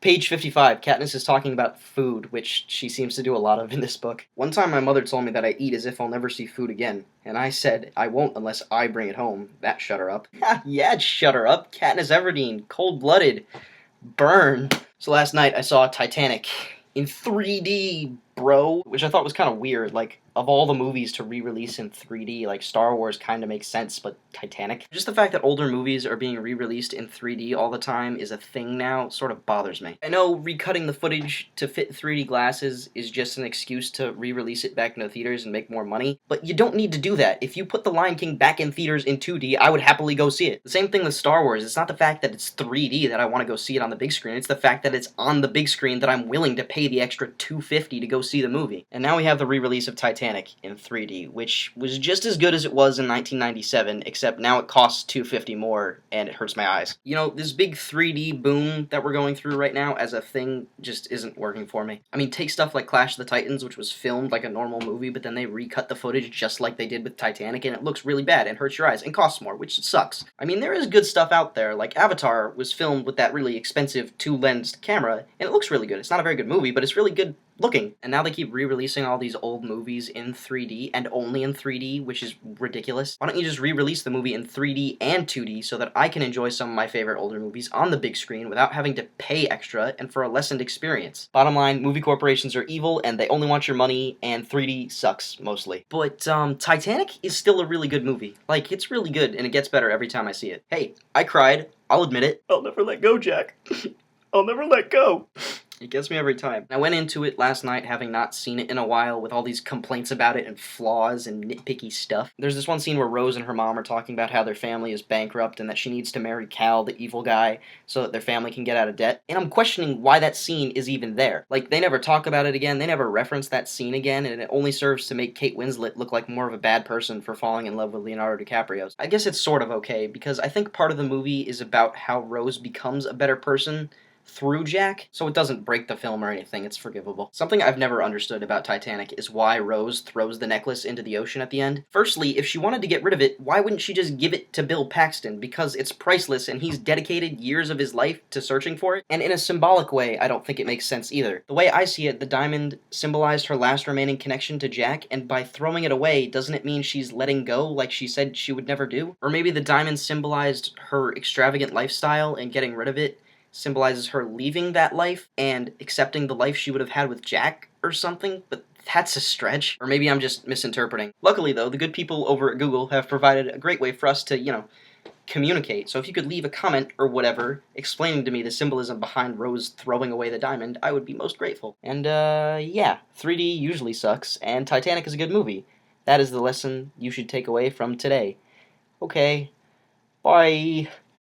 Page 55, Katniss is talking about food, which she seems to do a lot of in this book. One time my mother told me that I eat as if I'll never see food again, and I said I won't unless I bring it home. That shut her up. Ha, yeah, shut her up. Katniss Everdeen, cold-blooded. Burn. So last night I saw Titanic in 3D, bro, which I thought was kind of weird. Like, of all the movies to re-release in 3D, like Star Wars kind of makes sense, but Titanic? Just the fact that older movies are being re-released in 3D all the time is a thing now sort of bothers me. I know recutting the footage to fit 3D glasses is just an excuse to re-release it back in the theaters and make more money, but you don't need to do that. If you put The Lion King back in theaters in 2D, I would happily go see it. The same thing with Star Wars. It's not the fact that it's 3D that I want to go see it on the big screen, it's the fact that it's on the big screen that I'm willing to pay the extra $250 to go see the movie. And now we have the re-release of Titanic in 3D, which was just as good as it was in 1997, except now it costs $250 more, and it hurts my eyes. You know, this big 3D boom that we're going through right now as a thing just isn't working for me. I mean, take stuff like Clash of the Titans, which was filmed like a normal movie, but then they recut the footage just like they did with Titanic, and it looks really bad and hurts your eyes and costs more, which sucks. I mean, there is good stuff out there, like Avatar was filmed with that really expensive two-lensed camera, and it looks really good. It's not a very good movie, but it's really good looking. And now they keep re-releasing all these old movies in 3D, and only in 3D, which is ridiculous. Why don't you just re-release the movie in 3D and 2D so that I can enjoy some of my favorite older movies on the big screen without having to pay extra and for a lessened experience? Bottom line, movie corporations are evil, and they only want your money, and 3D sucks, mostly. But, Titanic is still a really good movie. Like, it's really good, and it gets better every time I see it. Hey, I cried. I'll admit it. I'll never let go, Jack. I'll never let go. It gets me every time. I went into it last night having not seen it in a while with all these complaints about it and flaws and nitpicky stuff. There's this one scene where Rose and her mom are talking about how their family is bankrupt and that she needs to marry Cal, the evil guy, so that their family can get out of debt. And I'm questioning why that scene is even there. Like, they never talk about it again, they never reference that scene again, and it only serves to make Kate Winslet look like more of a bad person for falling in love with Leonardo DiCaprio. I guess it's sort of okay, because I think part of the movie is about how Rose becomes a better person through Jack, so it doesn't break the film or anything, it's forgivable. Something I've never understood about Titanic is why Rose throws the necklace into the ocean at the end. Firstly, if she wanted to get rid of it, why wouldn't she just give it to Bill Paxton? Because it's priceless and he's dedicated years of his life to searching for it. And in a symbolic way, I don't think it makes sense either. The way I see it, the diamond symbolized her last remaining connection to Jack, and by throwing it away, doesn't it mean she's letting go like she said she would never do? Or maybe the diamond symbolized her extravagant lifestyle and getting rid of it symbolizes her leaving that life and accepting the life she would have had with Jack or something, but that's a stretch. Or maybe I'm just misinterpreting. Luckily, though, the good people over at Google have provided a great way for us to, communicate. So if you could leave a comment or whatever explaining to me the symbolism behind Rose throwing away the diamond, I would be most grateful. And, yeah, 3D usually sucks, and Titanic is a good movie. That is the lesson you should take away from today. Okay, bye.